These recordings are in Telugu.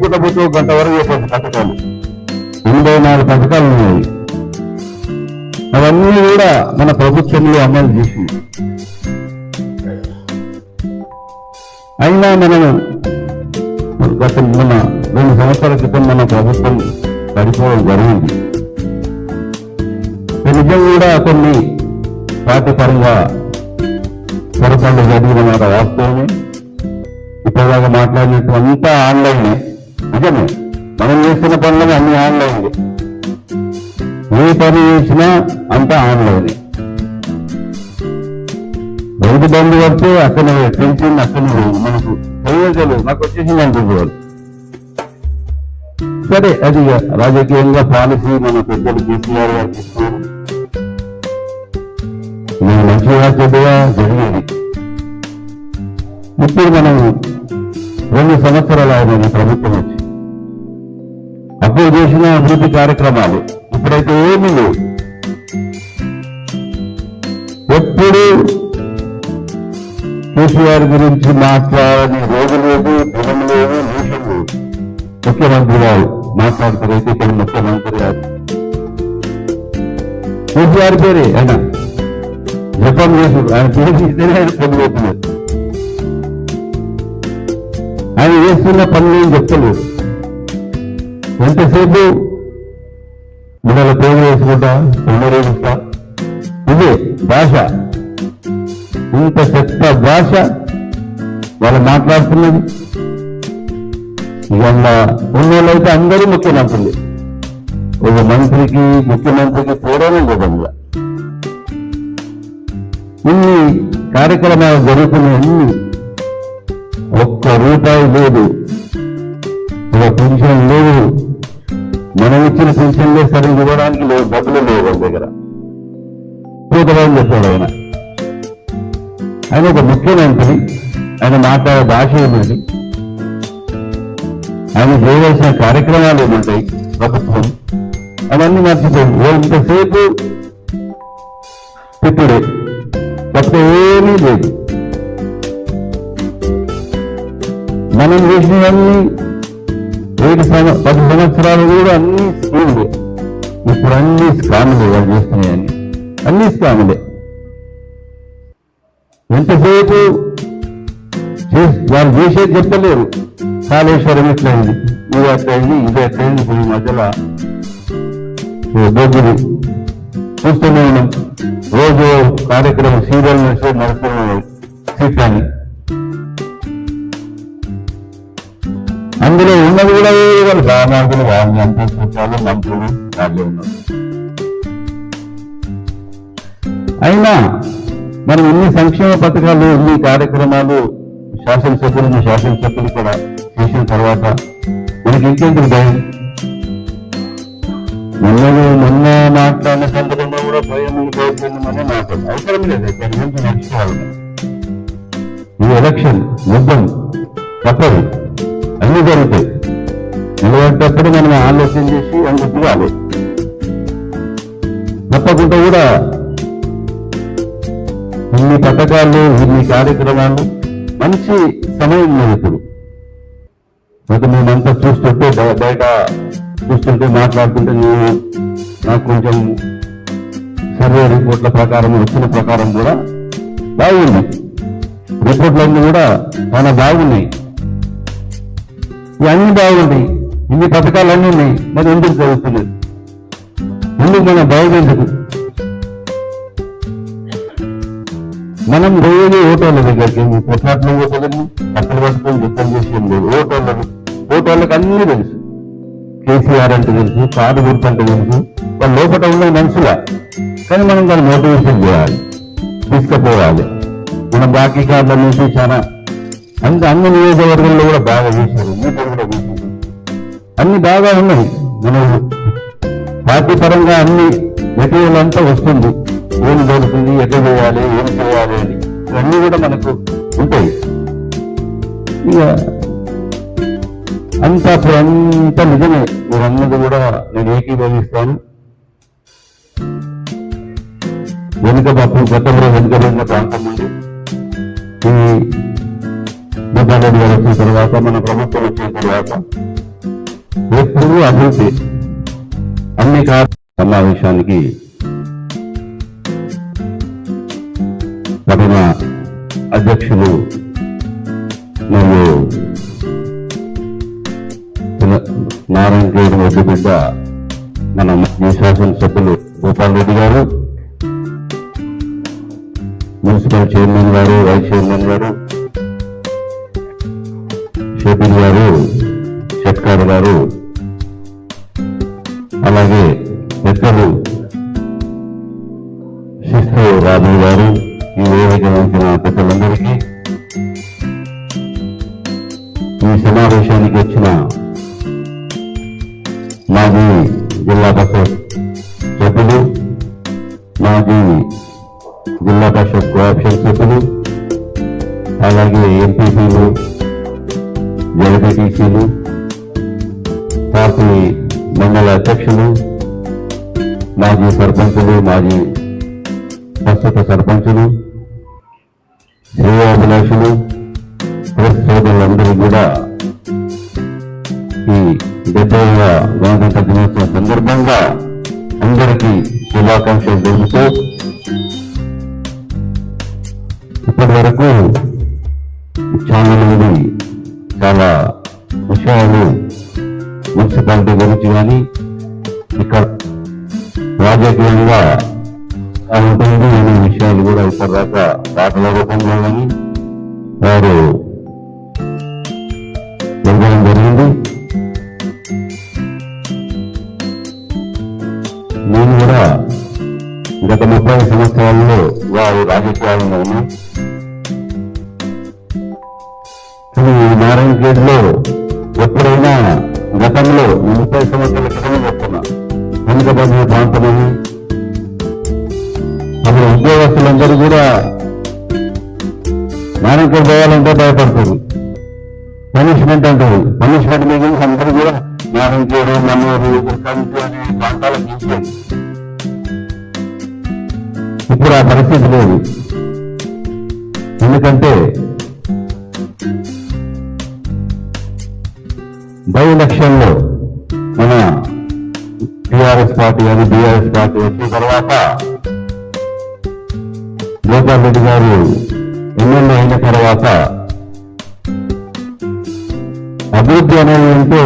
చెప్పుకుంటా పోతే ఒక గంట వరకు చెప్పండి పథకాలు. 84 పథకాలు ఉన్నాయి. అవన్నీ కూడా మన ప్రభుత్వంలో అమలు చేసింది. అయినా మనం గత మన 2 సంవత్సరాల క్రితం మన ప్రభుత్వం పడిపోవడం జరిగింది. నిజం కూడా కొన్ని పార్టీ పరంగా పొరపాటు జరిగిన మాట వాస్తవమే. ఇప్పటిదాకా మాట్లాడినట్టు అంతా ఆన్లైనే. నిజమే, మనం చేస్తున్న పనులు అన్ని ఆన్లైన్లే. ఏ పని చేసినా అంతా ఆన్లైనే. రైతు బంధు వస్తే అక్కడ పెన్షన్ అక్కడ మనకు ప్రయోజనాలు నాకు వచ్చేసింది అనుకోవాలి. సరే, అది రాజకీయంగా పాలసీ మన పెద్దలు కేసీఆర్ గారు ఇస్తున్నారు. నేను మంచిగా చెడ్డగా జరిగేది. ఇప్పుడు మనం 2 సంవత్సరాలు అయిన ప్రభుత్వం వచ్చి అప్పుడు చేసిన అభివృద్ధి కార్యక్రమాలు ఇప్పుడైతే ఏమీ లేవు. ఎప్పుడు కేసీఆర్ గురించి మాట్లాడని రోజు లేదు, దినం లేదు, నిమిషం లేదు. ముఖ్యమంత్రి గారు మాట్లాడతారైతే ఇక్కడ ముఖ్యమంత్రి గారు కేసీఆర్ పేరే ఆయన జపం చేసి ఆయన పేరు ఇస్తేనే ఆయన పొందుతున్నారు. ఆయన చేస్తున్న పనులు ఏం చెప్తలేదు. ఎంతసేపు మిమ్మల్ని పేరు వేసుకుంటా, ఉండరేస్తా, ఇదే భాష. ఇంత చెత్త భాష వాళ్ళు మాట్లాడుతున్నది. ఇక ఉన్నోళ్ళైతే అందరూ ముఖ్యమంత్రులు. ఒక మంత్రికి ముఖ్యమంత్రికి పోవడమే లేదంగా. ఇన్ని కార్యక్రమాలు జరుగుతున్నాయన్ని ఒక్క రూపాయి లేదు, ఒక పెన్షన్ లేదు. మనం ఇచ్చిన పెన్షన్లే సరిగ్గా ఇవ్వడానికి లేదు, డబ్బులు లేవు వాళ్ళ దగ్గర. పూతరాని చెప్పాడు ఆయన. ఆయన ఒక ముఖ్యమంత్రి. ఆయన మాట్లాడే భాష ఏమిటి, ఆయన చేయవలసిన కార్యక్రమాలు ఏముంటాయి ప్రభుత్వం, అవన్నీ మర్చిపోయింది. ఇంతసేపు తిప్పుడే తప్ప ఏమీ లేదు. మనం చేసినవన్నీ 10 సంవత్సరాలు కూడా అన్ని స్కీములే. ఇప్పుడు అన్ని స్కాములే వాళ్ళు చేస్తున్నాయని, అన్ని స్కాములే. ఎంతసేపు వాళ్ళు చేసేది చెప్పలేరు. కాళేశ్వరం ఎట్లయింది, ఇది ఎట్లయింది, ఇది ఎట్లయింది. ఇప్పుడు ఈ మధ్యలో దొగ్గుది చూస్తూనే ఉన్నాం. రోజు కార్యక్రమం సీరియల్ నడుస్తున్నాయి. సీట్లని అందులో ఉన్నది కూడా వాళ్ళు సామాజిక వాళ్ళని అంత చుట్టాలు మంత్రులు వాళ్ళు ఉన్నారు. అయినా మనం ఇన్ని సంక్షేమ పథకాలు, ఇన్ని కార్యక్రమాలు శాసనసభ్యులు కూడా చేసిన తర్వాత మనకి ఇంకెందుకు భయం? మొన్న మాట్లాడిన సందర్భంగా కూడా భయం భయపడిందనే మాట్లాడు అవసరం లేదు. దాని గురించి నడుచుకోవాలి. ఈ ఎలక్షన్ యుద్ధం తప్పదు, అన్ని జరుగుతాయి. నిలబడేటప్పుడు మనం ఆలోచన చేసి అందుకు దిగాలి. తప్పకుండా కూడా ఇన్ని పథకాలు, ఇన్ని కార్యక్రమాలు, మంచి సమయం లేదు ఇప్పుడు. అయితే మేమంతా చూస్తుంటే బయట చూస్తుంటే మాట్లాడుతుంటే నాకు కొంచెం సర్వే రిపోర్ట్ల ప్రకారం వచ్చిన ప్రకారం కూడా బాగుంది. రిపోర్ట్లన్నీ కూడా చాలా బాగున్నాయి. ఇవన్నీ బాగున్నాయి, ఇన్ని పథకాలు అన్నీ ఉన్నాయి. మరి ఎందుకు జరుగుతులేదు? ఎందుకు మన భయం ఎందుకు? మనం రోజు ఓటోళ్ళ దగ్గరికి పొట్లాట్లు పోతుందని అక్కలు పట్టుకొని యుద్ధం చేసేం లేదు. ఓటోళ్ళకి అన్నీ తెలుసు. కేసీఆర్ అంటే తెలుసు, కారు గుర్తు అంటే తెలుసు. వాళ్ళ లోపల ఉన్న మనుషులా, కానీ మనం దాన్ని మోటివేషన్ చేయాలి, తీసుకుపోవాలి. మన బాకీ కార్డుల నుంచి చాలా అన్ని నియోజకవర్గంలో కూడా బాగా చేశారు, మీటర్ కూడా చేశారు. అన్ని బాగా ఉన్నాయి. మనం పార్టీ పరంగా అన్ని మెటీరియల్ అంతా వస్తుంది. ఏం జరుగుతుంది, ఎట్లా చేయాలి, ఏం చేయాలి అని ఇవన్నీ కూడా మనకు ఉంటాయి. ఇక అంతా నిజమే. మీరన్నది కూడా నేను ఏకీభవిస్తాను. గతంలో వెనుకబడిన ప్రాంతం నుండి ఈ రెడ్డి గారు వచ్చిన తర్వాత, మన ప్రభుత్వం వచ్చిన తర్వాత ఎప్పుడు అభివృద్ధి అన్ని సమావేశానికి పడిన అధ్యక్షులు మరియు నారాయణ రెడ్డి బిడ్డ మన శాసనసభ్యులు గోపాల్ రెడ్డి గారు, మున్సిపల్ చైర్మన్ గారు, వైస్ చైర్మన్ గారు, షేపిల్ గారు, షట్కార్ గారు, అలాగే పెద్దలు శిస్తు రాజు గారు, ఈ వేదిక ఉంచిన పెద్దలందరికీ, ఈ సమావేశానికి వచ్చిన మాజీ జిల్లా పరిషత్ సభ్యులు, మాజీ జిల్లా పరిషత్ కోఆప్షన్ సభ్యులు, అలాగే ఎంపీపీలు, జడ్పీటీసీలు, పార్టీ మండల అధ్యక్షులు, మాజీ సర్పంచులు, మాజీ ప్రస్తుత సర్పంచులు, శ్రేయాభిలాషులు, ప్రెస్ సోదరులందరూ కూడా ఈ 70వ గణతంత్ర దినోత్సవం సందర్భంగా అందరికీ శుభాకాంక్షలు తెలుపుతూ, ఇప్పటి వరకు చాలా మంది చాలా విషయాలు మున్సిపాలిటీ గురించి కానీ ఇక్కడ రాజకీయంగా ఉంటుంది అనే విషయాలు కూడా ఇప్పటిదాకా పాటల రూపంలో కానీ వారు ఇవ్వడం జరిగింది. నేను కూడా గత 30 సంవత్సరాల్లో వారు రాజకీయాల్లో ఉన్నా. నారాయణఖేడ్లో ఎప్పుడైనా గతంలో 30 సంవత్సరాల క్రితం చెప్తున్నా, వెనుకబడిన ప్రాంతమని అప్పుడు ఉద్యోగస్తులందరూ కూడా నారాయణఖేడ్ పోవాలంటే భయపడుతుంది. పనిష్మెంట్ అంటారు. పనిష్మెంట్ మీద అందరూ కూడా నారాయణఖేడ్, మన్నూరు, కంచి అనే ప్రాంతాలకు తీసేది. ఇప్పుడు ఆ పరిస్థితి లేదు. ఎందుకంటే బై ఎలక్షన్లో మన టీఆర్ఎస్ పార్టీ అని బీఆర్ఎస్ పార్టీ వచ్చిన తర్వాత గోపాల్ రెడ్డి గారు ఎమ్మెల్యే అయిన తర్వాత అభివృద్ధి అనేది ఏంటో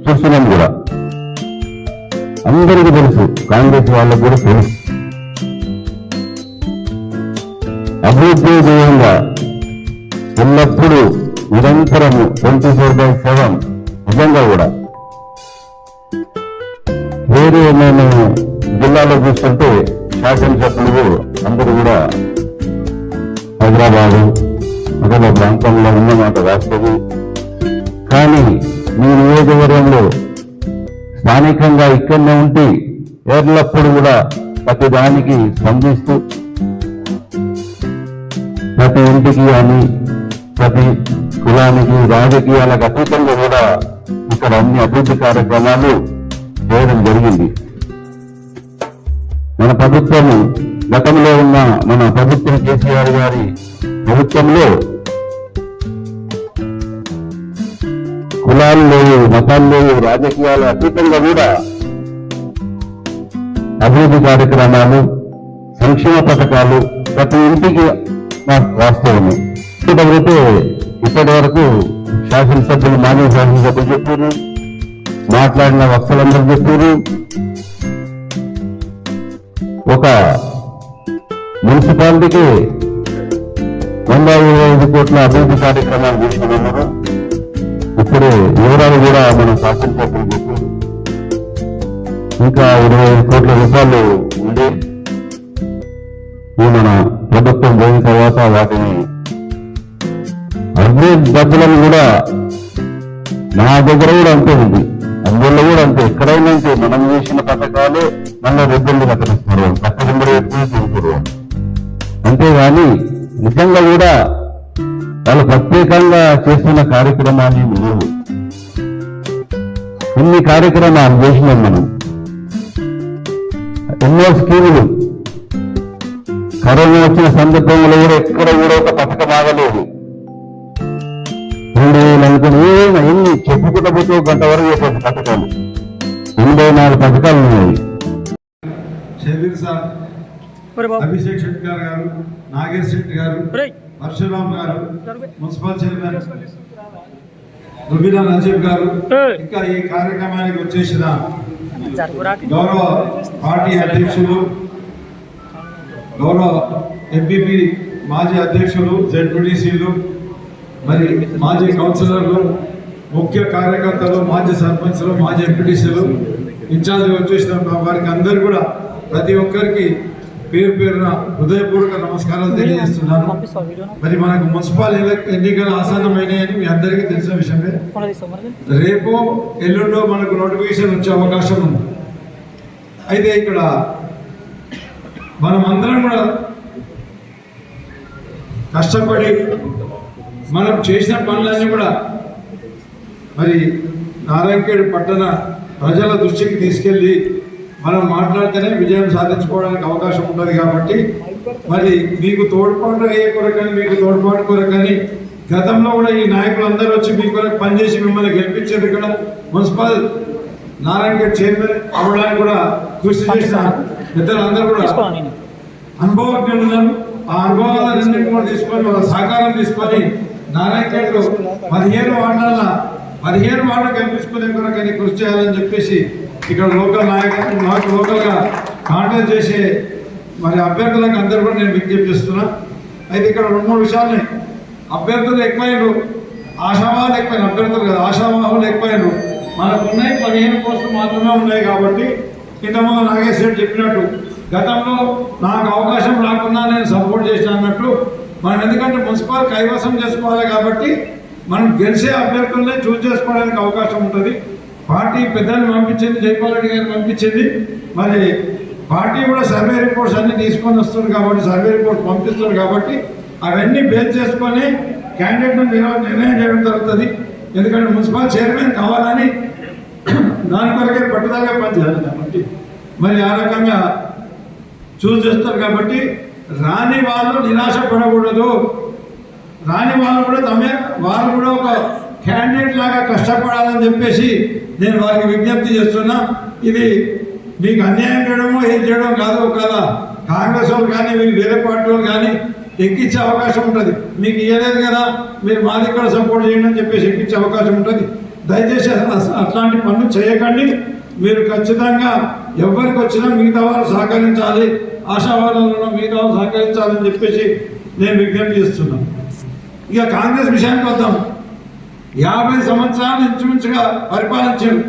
చూస్తున్నాం కూడా. అందరికీ తెలుసు, కాంగ్రెస్ వాళ్ళకు కూడా తెలుసు. అభివృద్ధి ధ్యేయంగా ఎల్లప్పుడూ నిరంతరము 24/7 నిజంగా కూడా వేరే మేము జిల్లాలో చూస్తుంటే శాసనసభ్యులు అందరూ కూడా హైదరాబాదు అదే ప్రాంతంలో ఉన్నమాట రాష్ట్రది. కానీ మీ నియోజకవర్గంలో స్థానికంగా ఇక్కడనే ఉండి ఎల్లప్పుడు కూడా ప్రతి దానికి స్పందిస్తూ ప్రతి ఇంటికి అని ప్రతి కులానికి రాజకీయాలకు అతీతంగా కూడా ఇక్కడ అన్ని అభివృద్ధి కార్యక్రమాలు చేయడం జరిగింది. మన ప్రభుత్వము గతంలో ఉన్న మన ప్రభుత్వం కేసీఆర్ గారి ప్రభుత్వంలో కులాలు లేవు, మతాలు లేవు, రాజకీయాల అతీతంగా కూడా అభివృద్ధి కార్యక్రమాలు, సంక్షేమ పథకాలు ప్రతి ఇంటికి వాస్తవమే. ఇప్పటి వరకు శాసనసభ్యులు, మాజీ శాసనసభ్యులు చెప్పారు, మాట్లాడిన వక్తలందరూ చెప్పారు. ఒక మున్సిపాలిటీకి 125 కోట్ల అభివృద్ధి కార్యక్రమాలు తీసుకున్నారు. ఇప్పుడు వివరాలు కూడా మన శాసనసభ్యులు చెప్పారు. ఇంకా 25 కోట్ల రూపాయలు ఉండే ఈ మన ప్రభుత్వం పోయిన తర్వాత వాటిని అభివృద్ధి డబ్బులను కూడా నా దగ్గర కూడా అంతే ఉంది, అందులో కూడా అంతే. ఎక్కడైనా అంతే. మనం చేసిన పథకాలు మళ్ళీ రెబ్బలు కట్టనిస్తారు, కట్టడింబడి పెట్టుకుని. అంతేగాని నిజంగా కూడా వాళ్ళు ప్రత్యేకంగా చేస్తున్న కార్యక్రమాన్ని లేవు. ఇన్ని కార్యక్రమాలు చేసినాం మనం. ఎన్నో స్కీములు కరోనా వచ్చిన సందర్భంలో కూడా ఎక్కడ కూడా ఒక పథకం ఆగలేదు. 2000 అనుకుని ఎన్ని చెప్పు చెప్పుకుంటా పోతే ఒక గంట వరకు చెప్పచ్చు పథకాలు. 84 పథకాలు ఉన్నాయి. షబీర్ సార్, అభిషేక్ శెట్టి గారు, నాగేష్ శెట్టి గారు, పరశురామ్ గారు, మున్సిపల్ చైర్మన్ రుబీనా నజీబ్ గారు, ఇంకా ఈ కార్యక్రమానికి వచ్చేసిన గౌరవ పార్టీ అధ్యక్షులు, గౌరవ ఎంపీపీ మాజీ అధ్యక్షులు, జెడ్పీటీసీలు, మరి మాజీ కౌన్సిలర్లు, ముఖ్య కార్యకర్తలు, మాజీ సర్పంచ్లు, మాజీ ఎంపీటీసీలు, ఇన్ఛార్జ్ వచ్చేసిన వారికి అందరూ కూడా ప్రతి ఒక్కరికి పేరు పేరున హృదయపూర్వక నమస్కారాలు తెలియజేస్తున్నాను. మరి మనకు మున్సిపల్ ఎన్నికలు ఆసన్నమైనాయని మీ అందరికీ తెలిసిన విషయమే. రేపు ఎల్లుండో మనకు నోటిఫికేషన్ వచ్చే అవకాశం ఉంది. అయితే ఇక్కడ మనం అందరం కూడా కష్టపడి మనం చేసిన పనులన్నీ కూడా మరి నారాయణఖేడ్ పట్టణ ప్రజల దృష్టికి తీసుకెళ్ళి మనం మాట్లాడితేనే విజయం సాధించుకోవడానికి అవకాశం ఉంటుంది. కాబట్టి మరి మీకు తోడ్పాటు అయ్యే కొరకని, మీకు తోడ్పాటు కొరకని గతంలో కూడా ఈ నాయకులందరూ వచ్చి మీ కొరకు పనిచేసి మిమ్మల్ని గెలిపించారు. ఇక్కడ మున్సిపల్ నారాయణఖేడ్ చైర్మన్ అవ్వడానికి కూడా కృషి చేసిన పెద్దలందరూ కూడా అనుభవజ్ఞులు ఉన్నారు. ఆ అనుభవాలన్నింటినీ కూడా తీసుకొని వాళ్ళ సహకారం తీసుకొని నారాయణఖేడ్లో 15 వార్డులు గెలిపించుకునే కొరకని కృషి చేయాలని చెప్పేసి ఇక్కడ లోకల్ నాయకులు నాకు లోకల్గా కాంటాక్ట్ చేసే మరి అభ్యర్థులకు అందరూ కూడా నేను విజ్ఞప్తి చేస్తున్నా. అయితే ఇక్కడ 2-3 విషయాలు, అభ్యర్థులు ఎక్కువైనరు, ఆశావాహులు ఎక్కువైన, అభ్యర్థులు కదా ఆశావాహులు ఎక్కువైనరు. మనకు ఉన్నాయి 15 పోస్టులు మాత్రమే ఉన్నాయి. కాబట్టి ఇంతకుముందు నాగేష్ రెడ్డి చెప్పినట్టు గతంలో నాకు అవకాశం రాకుండా నేను సపోర్ట్ చేసిన అన్నట్టు మనం, ఎందుకంటే మున్సిపల్ కైవసం చేసుకోవాలి కాబట్టి మనం గెలిచే అభ్యర్థులనే చూస్ చేసుకోవడానికి అవకాశం ఉంటుంది. పార్టీ పెద్దల్ని పంపించింది, జైపాల్ రెడ్డి గారిని పంపించింది. మరి పార్టీ కూడా సర్వే రిపోర్ట్స్ అన్నీ తీసుకొని వస్తుంది కాబట్టి, సర్వే రిపోర్ట్ పంపిస్తుంది కాబట్టి అవన్నీ బేస్ చేసుకొని క్యాండిడేట్ను నిర్ణయం చేయడం జరుగుతుంది. ఎందుకంటే మున్సిపల్ చైర్మన్ కావాలని దాని కొరకే పట్టుదలగా పనిచేయాలి కాబట్టి మరి ఆ రకంగా చూస్ చేస్తారు. కాబట్టి రాని వాళ్ళు నిరాశ పడకూడదు. రాని వాళ్ళు కూడా వాళ్ళు కూడా ఒక క్యాండిడేట్ లాగా కష్టపడాలని చెప్పేసి నేను వారికి విజ్ఞప్తి చేస్తున్నా. ఇది మీకు అన్యాయం చేయడమో ఏం చేయడం కాదు కదా. కాంగ్రెస్ వాళ్ళు కానీ మీరు వేరే పార్టీ వాళ్ళు కానీ ఎక్కించే అవకాశం ఉంటుంది. మీకు ఇవ్వలేదు కదా, మీరు మా దగ్గర సపోర్ట్ చేయండి అని చెప్పేసి ఎక్కించే అవకాశం ఉంటుంది. దయచేసి అట్లాంటి పనులు చేయకండి. మీరు ఖచ్చితంగా ఎవరికి వచ్చినా మిగతా వాళ్ళు సహకరించాలి, ఆశావాదంలో మిగతా వాళ్ళు సహకరించాలని చెప్పేసి నేను విజ్ఞప్తి చేస్తున్నాను. ఇక కాంగ్రెస్ విషయానికి వద్దాం. 50 సంవత్సరాలు ఇంచుమించుగా పరిపాలించారు.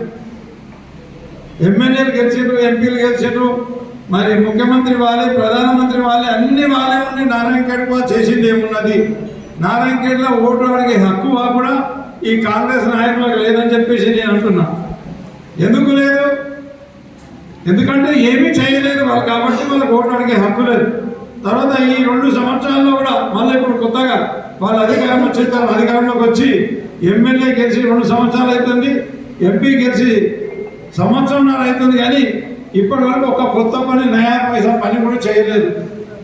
ఎమ్మెల్యేలు గెలిచారు, ఎంపీలు గెలిచారు, మరి ముఖ్యమంత్రి వాళ్ళే, ప్రధానమంత్రి వాళ్ళే, అన్ని వాళ్ళే ఉండి నారాయణఖేడ్ కూడా చేసింది ఏమున్నది? నారాయణఖేడ్లో ఓటు అడిగే హక్కు కూడా ఈ కాంగ్రెస్ నాయకులకు లేదని చెప్పేసి నేను అంటున్నా. ఎందుకు లేదు? ఎందుకంటే ఏమీ చేయలేదు వాళ్ళు కాబట్టి వాళ్ళకి ఓటు అడిగే హక్కు లేదు. తర్వాత ఈ 2 సంవత్సరాల్లో కూడా మళ్ళీ ఇప్పుడు కొత్తగా వాళ్ళు అధికారంలోకి వచ్చి ఎమ్మెల్యే గెలిచి 2 సంవత్సరాలు అవుతుంది, ఎంపీ గెలిచి 1.5 సంవత్సరం అవుతుంది. కానీ ఇప్పటి వరకు ఒక కొత్త పని, నయా పైసా పని కూడా చేయలేదు.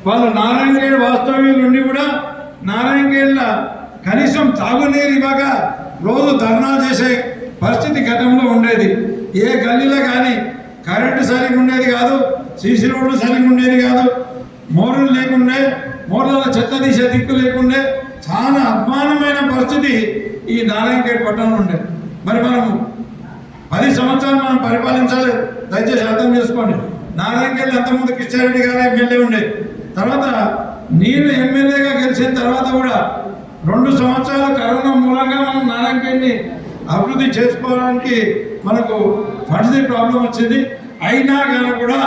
వాళ్ళు నారాయణఖేడ్ వాస్తవ్యులు ఉండి కూడా నారాయణఖేడ్లో కనీసం తాగునీరు ఇవ్వక రోజు ధర్నా చేసే పరిస్థితి గతంలో ఉండేది. ఏ గల్లీలో కానీ కరెంటు సరిగ్గా ఉండేది కాదు, సీసీ రోడ్లు సరిగ్గా ఉండేది కాదు, మోర్లు లేకుండే, మోర్లలో చెత్త తీసే దిక్కు లేకుండే, చాలా అద్మానమైన పరిస్థితి ఈ నారాయణఖేడ్ పట్టణంలో ఉండే. మరి మనము 10 సంవత్సరాలు మనం పరిపాలించాలి. దయచేసి అర్థం చేసుకోండి. నారాయణఖేడ్ అంతకుముందు కిషారెడ్డి గారు ఎమ్మెల్యే ఉండే, తర్వాత నేను ఎమ్మెల్యేగా గెలిచిన తర్వాత కూడా 2 సంవత్సరాలు కరోనా మూలంగా మనం నారాయణఖేడ్ని అభివృద్ధి చేసుకోవడానికి మనకు ఫండ్స్ ప్రాబ్లం వచ్చింది. అయినా కానీ కూడా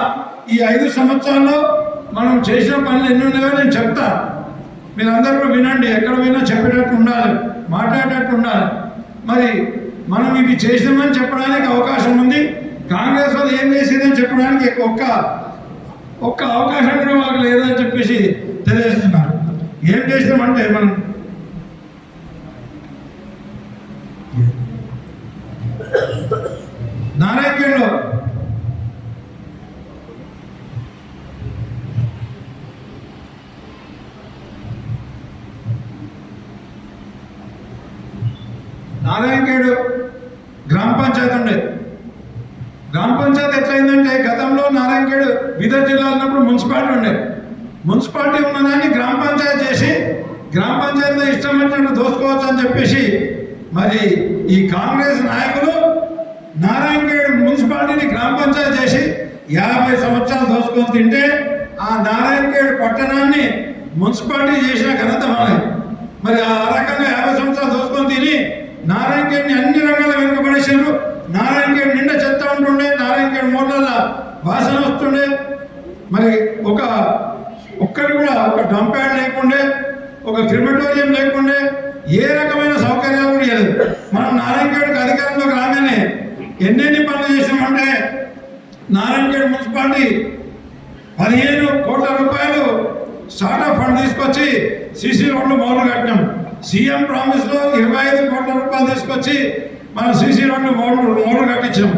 ఈ 5 సంవత్సరాల్లో మనం చేసిన పనులు ఎన్ని ఉన్నాయో నేను చెప్తా. మీరందరూ కూడా వినండి. ఎక్కడ పోయినా చెప్పేటట్టు ఉండాలి, మాట్లాడేటట్టు ఉండాలి. మరి మనం ఇవి చేసినామని చెప్పడానికి అవకాశం ఉంది. కాంగ్రెస్ వాళ్ళు ఏం చేసిందని చెప్పడానికి ఒక్క అవకాశం కూడా వాళ్ళకి లేదని చెప్పేసి తెలియజేస్తున్నారు. ఏం చేసినామంటే మనం నారాయణఖేడ్లో పంచాయతీ ఉండే. గ్రామ పంచాయతీ ఎట్లయిందంటే గతంలో నారాయణఖేడ్ బీదర్ జిల్లా ఉన్నప్పుడు మున్సిపాలిటీ ఉండే. మున్సిపాలిటీ ఉన్నదాన్ని గ్రామ పంచాయతీ చేసి గ్రామ పంచాయతీలో ఇష్టం వచ్చినట్టు దోసుకోవచ్చు అని చెప్పేసి మరి ఈ కాంగ్రెస్ నాయకులు నారాయణఖేడ్ మున్సిపాలిటీని గ్రామ పంచాయతీ చేసి 50 సంవత్సరాలు దోసుకొని తింటే ఆ నారాయణఖేడ్ పట్టణాన్ని మున్సిపాలిటీ చేసిన ఘనత మనది. మరి ఆ రకంగా 50 సంవత్సరాలు దోసుకొని తిని నారాయణఖేడ్ని అన్ని రంగాల వెనుకబడేసారు. నారాయణఖేడ్ నిండా చెత్త ఉంటుండే, నారాయణఖేడ్ మోటార్ల వాసన వస్తుండే, మరి ఒక్కటి కూడా ఒక డంప్ యార్డ్ లేకుండే, ఒక క్రిమటోరియం లేకుండే, ఏ రకమైన సౌకర్యాలు కూడా లేదు. మనం నారాయణఖేడ్కి అధికారంలోకి రాగానే ఎన్నెన్ని పనులు చేసామంటే నారాయణఖేడ్ మున్సిపాలిటీ 15 కోట్ల రూపాయలు స్టార్ట్అప్ ఫండ్ తీసుకొచ్చి సీసీ రోడ్లు మొదలు కట్టినాం. సీఎం ప్రామిస్లో 25 కోట్ల రూపాయలు తీసుకొచ్చి మనం సీసీ రోడ్లు మొదలు కట్టించాం.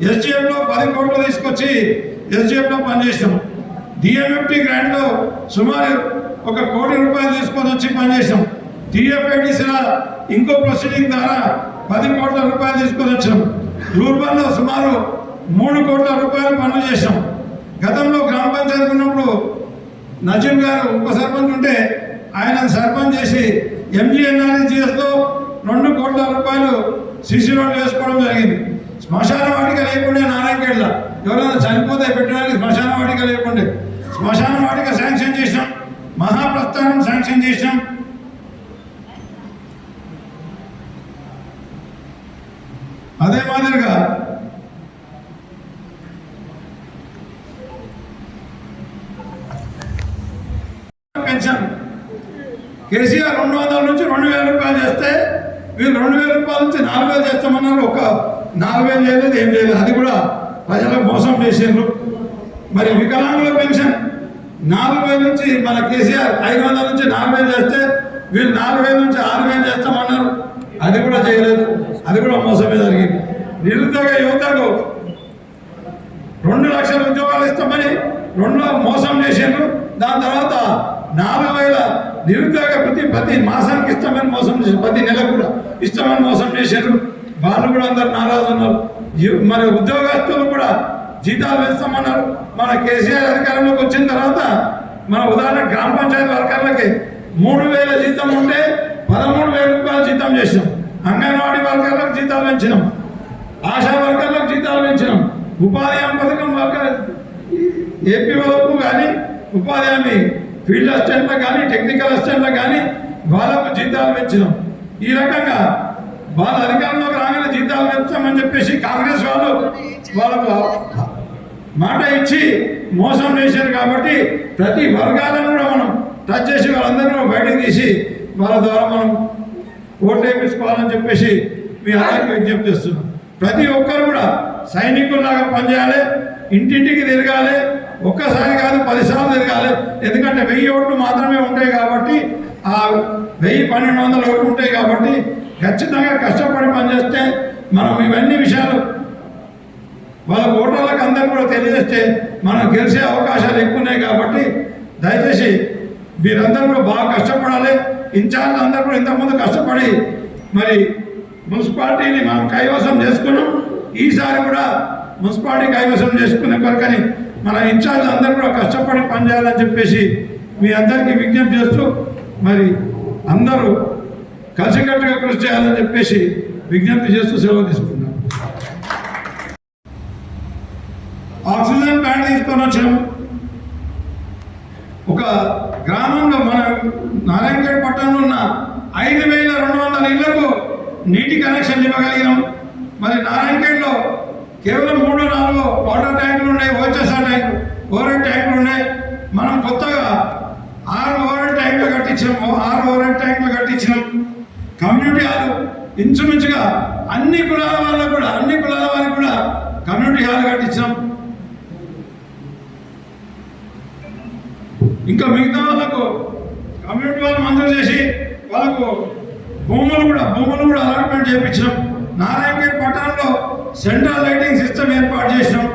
ఎస్డిఎఫ్లో 10 కోట్లు తీసుకొచ్చి ఎస్డిఎఫ్లో పనిచేసాం. డిఎంఎఫ్టీ గ్రాంట్లో సుమారు 1 కోటి రూపాయలు తీసుకొని వచ్చి పనిచేసాం. టీఎఫ్ఐడిసిలో ఇంకో ప్రొసీడింగ్ ద్వారా 10 కోట్ల రూపాయలు తీసుకొని వచ్చాం. రూర్బన్లో సుమారు 3 కోట్ల రూపాయలు పనులు చేసాం. గతంలో గ్రామ పంచాయతీ ఉన్నప్పుడు నజీం గారు ఉప సర్పంచ్ ఉంటే ఆయన సర్పంచ్ చేసి ఎంజీఎన్ఆర్జీఎస్లో 2 కోట్ల రూపాయలు సీసీ రోడ్లు వేసుకోవడం జరిగింది. శ్మశాన వాటిక లేకుండే నారాయణఖేడ్లో ఎవరైనా చనిపోతే పెట్టడానికి శ్మశాన వాటిక లేకుండే శ్మశాన వాటిక శాంక్షన్ చేసినాం. మహాప్రస్థానం శాంక్షన్ చేసినాం. అదే మాదిరిగా పెన్షన్ కేసీఆర్ 200 నుంచి 2000 రూపాయలు చేస్తే వీళ్ళు 2000 రూపాయల నుంచి 4000 చేస్తామన్నారు. ఒక 4000 చేయలేదు, ఏం చేయలేదు. అది కూడా ప్రజలకు మోసం చేసిండ్రు. మరి వికలాంగుల పెన్షన్ 4000 నుంచి మన కేసీఆర్ 500 నుంచి 4000 చేస్తే వీళ్ళు 4000 నుంచి 6000 చేస్తామన్నారు. అది కూడా చేయలేదు. అది కూడా మోసమే జరిగింది. నిరుద్యోగ యువతకు 2 లక్షల ఉద్యోగాలు ఇస్తామని 2 మోసం చేసిండ్రు. దాని తర్వాత 4000 నిరుద్యోగ ప్రతి మాసానికి ఇస్తామని మోసం చేశారు. ప్రతి నెల కూడా ఇస్తామని మోసం చేశారు. వాళ్ళు కూడా అందరు నారాజు ఉన్నారు. మరి ఉద్యోగస్తులు కూడా జీతాలు వేస్తామన్నారు. మన కేసీఆర్ అధికారంలోకి వచ్చిన తర్వాత మన ఉదాహరణ గ్రామ పంచాయతీ వర్కర్లకి 3000 జీతం ఉంటే 13,000 రూపాయలు జీతం చేసినాం. అంగన్వాడీ వర్కర్లకు జీతాలు పెంచినాం. ఆశా వర్కర్లకు జీతాలు పెంచినాం. ఉపాధి హామీ పథకం వర్కర్ ఏపీ వరకు కానీ ఉపాధి హామీ ఫీల్డ్ అసిస్టెంట్లకు కానీ టెక్నికల్ అసిస్టెంట్లకు కానీ వాళ్ళకు జీతాలు పెంచినాం. ఈ రకంగా వాళ్ళ అధికారంలోకి రాగానే జీతాలు పెంచామని చెప్పేసి కాంగ్రెస్ వాళ్ళకు మాట ఇచ్చి మోసం చేశారు. కాబట్టి ప్రతి వర్గాలను కూడా మనం టచ్ చేసి వాళ్ళందరినీ కూడా బయటకు తీసి వాళ్ళ ద్వారా మనం ఓట్లు వేయించుకోవాలని చెప్పేసి మీ అందరికీ విజ్ఞప్తి చేస్తున్నాం. ప్రతి ఒక్కరు కూడా సైనికుల్లాగా పనిచేయాలి, ఇంటింటికి తిరగాలి. ఒక్కసారి కాదు 10 సార్లు తిరగాలి. ఎందుకంటే 1000 ఓట్లు మాత్రమే ఉంటాయి కాబట్టి, ఆ 1000-1200 ఓట్లు ఉంటాయి కాబట్టి ఖచ్చితంగా కష్టపడి పనిచేస్తే మనం ఇవన్నీ విషయాలు వాళ్ళ ఓటర్లకు అందరూ కూడా తెలియజేస్తే మనం గెలిచే అవకాశాలు ఎక్కువ ఉన్నాయి. కాబట్టి దయచేసి మీరందరూ కూడా బాగా కష్టపడాలి. ఇన్ఛార్జ్ అందరూ కూడా ఇంతకుముందు కష్టపడి మరి మున్సిపాలిటీని మనం కైవసం చేసుకున్నాం. ఈసారి కూడా మున్సిపాలిటీ కైవసం చేసుకునే కొరకని మన ఇన్ఛార్జ్ అందరూ కూడా కష్టపడి పనిచేయాలని చెప్పేసి మీ అందరికీ విజ్ఞప్తి చేస్తూ మరి అందరూ కలిసికట్టుగా కృషి చేయాలని చెప్పేసి విజ్ఞప్తి చేస్తూ సెలవు తీసుకుంటాం. ఆక్సిజన్ ప్లాంట్ తీసుకొని వచ్చాం. ఒక గ్రామంలో మన నారాయణఖేడ్ పట్టణంలో ఉన్న 5200 ఇళ్లకు నీటి కనెక్షన్ ఇవ్వగలిగినాం. మరి నారాయణఖేడ్లో కేవలం 3-4 వాటర్ ట్యాంకులు ఉన్నాయి, ఓహెచ్ఎస్ఆర్ ట్యాంకులు, ఓవర్ ట్యాంకులు ఉన్నాయి. మనం కొత్తగా 6 ఓవర్ ట్యాంకులు కట్టించాం. కమ్యూనిటీ హాల్ ఇంచుమించుగా అన్ని కులాల వారికి కూడా కమ్యూనిటీ హాల్ కట్టించాం. ఇంకా మిగతా వాళ్ళకు కమ్యూనిటీ వాళ్ళు మంజూరు చేసి వాళ్ళకు భూములు కూడా అలాట్మెంట్ చేయించినాం. నారాయణఖేడ్ పట్టణంలో సెంట్రల్ లైటింగ్ సిస్టమ్ ఏర్పాటు చేసినాం.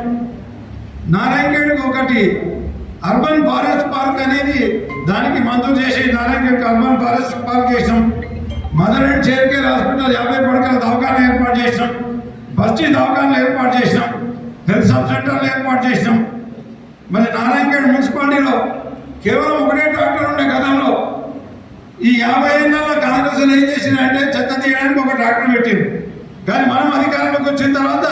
నారాయణఖేడ్కి ఒకటి అర్బన్ ఫారెస్ట్ పార్క్ అనేది దానికి మంజూరు చేసి నారాయణఖేడ్కి అర్బన్ ఫారెస్ట్ పార్క్ చేసినాం. Mother and child care hospital 50 పడకల దవాఖానా ఏర్పాటు చేసినాం. బస్ బస్తీ దవాఖానలు ఏర్పాటు చేసినాం, హెల్త్ సబ్ సెంటర్లు ఏర్పాటు చేసినాం. మరి నారాయణఖేడ్ మున్సిపాలిటీలో కేవలం ఒకటే ట్రాక్టర్ ఉండే గతంలో. ఈ 50 ఏళ్ళలో కాంగ్రెస్ ఏం చేసిందంటే చెత్త తీయడానికి ఒక ట్రాక్టర్ పెట్టింది. కానీ మనం అధికారంలోకి వచ్చిన తర్వాత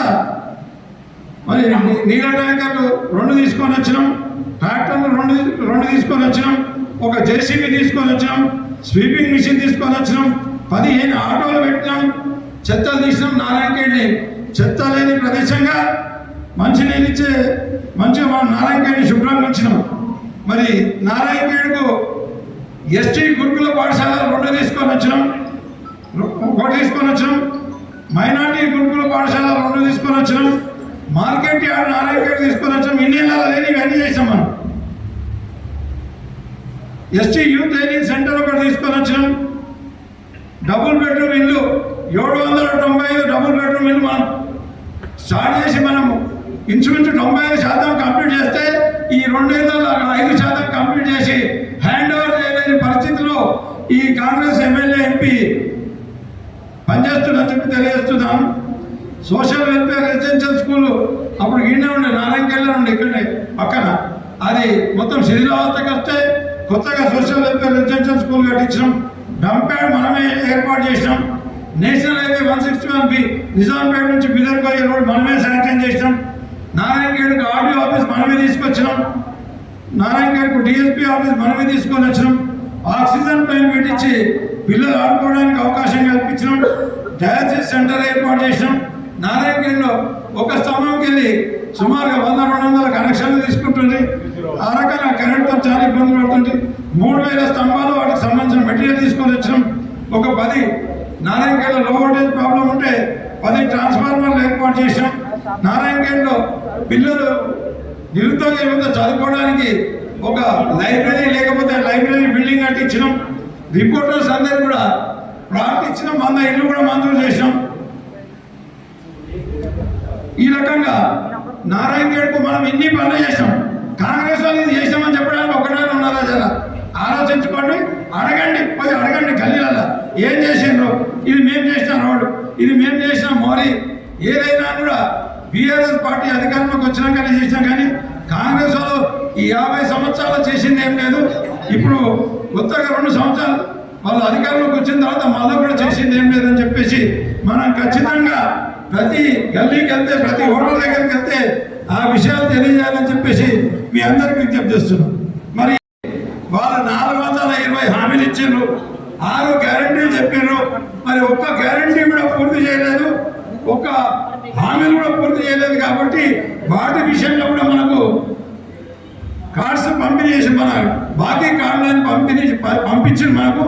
మరి నీళ్ళ ట్యాంకర్లు 2 తీసుకొని వచ్చినాం, ట్రాక్టర్లు 2 తీసుకొని వచ్చినాం, ఒక జేసీబీ తీసుకొని వచ్చినాం, స్వీపింగ్ మిషన్ తీసుకొని వచ్చినాం, 15 ఆటోలు పెట్టినాం, చెత్తలు తీసినాం. నారాయణఖేడ్ని చెత్త లేని ప్రదేశంగా మంచినీళ్ళు ఇచ్చే మంచిగా మనం నారాయణఖేడ్ని శుభ్రంగా ఉంచినాం. మరి నారాయణఖేడ్కు ఎస్టీ గురుకుల పాఠశాల 2 తీసుకొని వచ్చినాం, 1 తీసుకొని వచ్చినాం. మైనార్టీ గురుకుల పాఠశాల 2 తీసుకొని వచ్చినాం. మార్కెట్ యార్డ్ నారాయణఖేడ్ తీసుకొని వచ్చినాం. ఇన్ని లేని ఇవన్నీ చేసాం మనం. ఎస్టీ యూత్ ట్రైనింగ్ సెంటర్ 1 తీసుకొని వచ్చినాం. డబుల్ బెడ్రూమ్ ఇల్లు 795 డబుల్ బెడ్రూమ్ ఇల్లు మనం స్టార్ట్ చేసి మనము ఇంచుమించు 95% కంప్లీట్ చేస్తే ఈ 2 ఏళ్ళలో 5% కంప్లీట్ చేసి హ్యాండ్ ఓవర్ చేయలేని పరిస్థితిలో ఈ కాంగ్రెస్ ఎమ్మెల్యే ఎంపీ పనిచేస్తుందని చెప్పి తెలియజేస్తున్నాను. సోషల్ వెల్ఫేర్ రెసిడెన్షియల్ స్కూల్ అప్పుడు ఈయనే ఉండే నారాయణఖేడ్లో ఉండే ఇక్కడనే పక్కన, అది మొత్తం శిథిలావస్థకి వస్తే కొత్తగా సోషల్ వెల్ఫేర్ రెసిడెన్షియల్ స్కూల్ కట్టించినాం. డంప్యార్డ్ మనమే ఏర్పాటు చేసినాం. నేషనల్ హైవే 161B నిజాంపేట నుంచి బిదర్కోయ రోడ్ మనమే శాంక్షన్ చేసినాం. నారాయణఖేడ్కు ఆర్డీఓ ఆఫీస్ మనమే తీసుకొచ్చినాం. నారాయణఖేడ్కు డిఎస్పీ ఆఫీస్ మనమే తీసుకొని వచ్చినాం. ఆక్సిజన్ ప్లాంట్ పెట్టించి పిల్లలు ఆడుకోవడానికి అవకాశం కల్పించినాం. డయాలసిస్ సెంటర్ ఏర్పాటు చేసినాం. నారాయణఖేడ్లో ఒక స్తంభంకి వెళ్ళి సుమారుగా 100-200 కనెక్షన్లు తీసుకుంటుంది. ఆ రకంగా కరెంట్తో చాలా ఇబ్బందులు పడుతుంది. 3000 స్తంభాలు వాటికి సంబంధించిన మెటీరియల్ తీసుకొని వచ్చినాం. ఒక 10 నారాయణఖేడ్లో లో వోల్టేజ్ ప్రాబ్లం ఉంటే 10 ట్రాన్స్ఫార్మర్లు ఏర్పాటు చేసాం. నారాయణఖేడ్లో పిల్లలు నిరుద్యోగ యువత చదువుకోవడానికి ఒక లైబ్రరీ లేకపోతే లైబ్రరీ బిల్డింగ్ కట్టించినాం. రిపోర్టర్స్ అందరూ కూడా ప్లాట్ ఇచ్చినాం. 100 ఇల్లు కూడా మంజూరు చేసినాం. ఈ రకంగా నారాయణఖేడ్కు మనం ఇన్ని పనులు చేసాం. కాంగ్రెస్ వాళ్ళు ఇది చేసామని చెప్పడానికి ఒకటే ఉన్నారా? జరా ఆలోచించుకోండి, అడగండి, పోయి అడగండి గల్లీలలో ఏం చేసిండ్రు. ఇది మేము చేసిన రోడ్డు, ఇది మేము చేసిన మోరీ, ఏదైనా కూడా బీఆర్ఎస్ పార్టీ అధికారంలోకి వచ్చినాకనే చేసినాం. కానీ కాంగ్రెస్ వాళ్ళు ఈ 50 సంవత్సరాలు చేసింది ఏం లేదు. ఇప్పుడు కొత్తగా 2 సంవత్సరాలు వాళ్ళు అధికారంలోకి వచ్చిన తర్వాత మళ్ళీ కూడా చేసింది ఏం లేదని చెప్పేసి మనం ఖచ్చితంగా ప్రతి గల్లీకి వెళ్తే, ప్రతి హోటల్ దగ్గరికి వెళ్తే ఆ విషయాలు తెలియజేయాలని చెప్పేసి మీ అందరికీ విజ్ఞప్తి చేస్తున్నాం. మరి వాళ్ళు 420 హామీలు ఇచ్చారు, 6 గ్యారంటీలు చెప్పారు. మరి ఒక్క గ్యారంటీ కూడా పూర్తి చేయలేదు, ఒక్క హామీలు కూడా పూర్తి చేయలేదు. కాబట్టి వాటి విషయంలో కూడా మనకు కార్డ్స్ పంపిణీ చేసి మన బాకీ కార్డులను పంపించి మనకు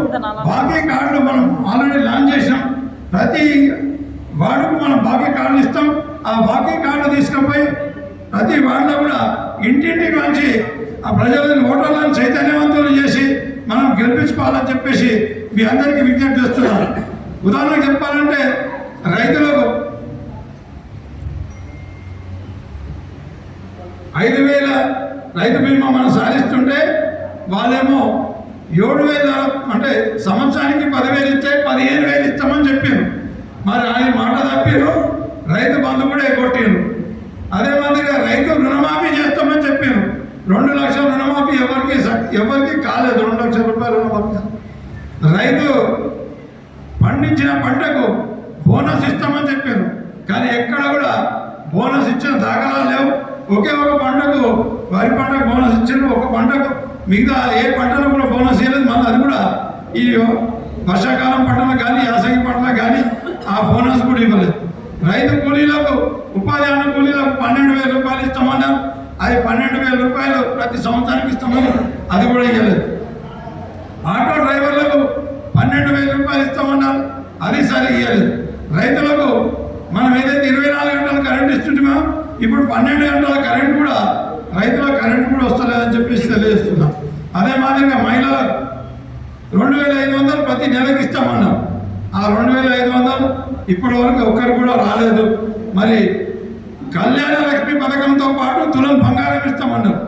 బాకీ కార్డులు మనం ఆల్రెడీ లాంచ్ చేసాం. ప్రతి వార్డుకు మనం బాకీ కార్డులు ఇస్తాం. ఆ బాకీ కార్డు తీసుకుపోయి ప్రతి వార్డులో కూడా ఇంటింటికి వచ్చి ఆ ప్రజలను ఓటర్లను చైతన్యవంతులు చేసి మనం గెలిపించుకోవాలని చెప్పేసి మీ అందరికీ విజ్ఞప్తి చేస్తున్నాం. ఉదాహరణకు చెప్పాలంటే రైతులకు 5,000 రైతు బీమా మనం సాధిస్తుంటే వాళ్ళేమో 7,000 అంటే సంవత్సరానికి 10,000 ఇస్తే 15,000 ఇస్తామని చెప్పారు. మరి ఆయన మాట తప్పారు. రైతు బంధు కూడా ఎగ్గొట్టారు. అదే మాదిరిగా రైతు రుణమాఫీ చేస్తామని చెప్పారు. 2 లక్షల రుణమాఫీ ఎవరికి కాలేదు. 2 లక్షల రూపాయలు రుణమాఫీ. రైతు పండించిన పంటకు బోనస్ ఇస్తామని చెప్పారు. కానీ ఎక్కడ కూడా బోనస్ ఇచ్చిన దాఖలాలు లేవు. ఒకే ఒక పంటకు వరి పంటకు బోనస్ ఇచ్చారు, ఒక పంటకు మిగతా ఏ పంటలకు కూడా బోనస్ ఇవ్వలేదు. మళ్ళీ అది కూడా ఈ వర్షాకాలం పంటలకు కానీ యాసంగి పంటలకు కానీ ఆ బోనస్ కూడా ఇవ్వలేదు. రైతు కూలీలకు ఉపాధి హామీ కూలీలకు 12,000 రూపాయలు ఇస్తామన్నారు. అది 12,000 రూపాయలు ప్రతి సంవత్సరానికి ఇస్తామని అది కూడా ఇవ్వలేదు. ఆటో డ్రైవర్లకు 12,000 రూపాయలు ఇస్తామన్నారు. అది సరిగ్గా ఇవ్వలేదు. రైతులకు మనం ఏదైతే 24 గంటలు కరెంట్ ఇస్తుంటామో ఇప్పుడు 12 గంటల కరెంట్ కూడా రైతుల కరెంట్ కూడా వస్తలేదని చెప్పేసి తెలియజేస్తున్నాం. అదే మాదిరిగా మహిళలకు 2,500 ప్రతి నెలకి ఇస్తామన్నాం. ఆ 2,500 ఇప్పటి వరకు ఒక్కరు కూడా రాలేదు. మరి కళ్యాణ లక్ష్మి పథకంతో పాటు తులం బంగారం ఇస్తామన్నారు.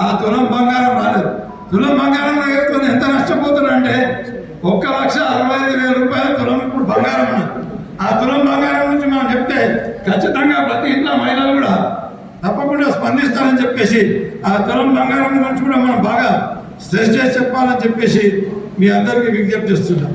ఆ తులం బంగారం రాలేదు. తులం బంగారం రైతులు ఎంత నష్టపోతున్నారంటే 1,65,000 రూపాయలు తులం ఇప్పుడు బంగారం ఉన్నది. ఆ తులం బంగారం నుంచి మనం చెప్తే ఖచ్చితంగా ప్రతి ఇంట్లో మహిళలు కూడా తప్పకుండా స్పందిస్తారని చెప్పేసి ఆ తులం బంగారం గురించి కూడా మనం బాగా స్ట్రెస్ చేసి చెప్పాలని చెప్పేసి మీ అందరికీ విజ్ఞప్తి చేస్తున్నాం.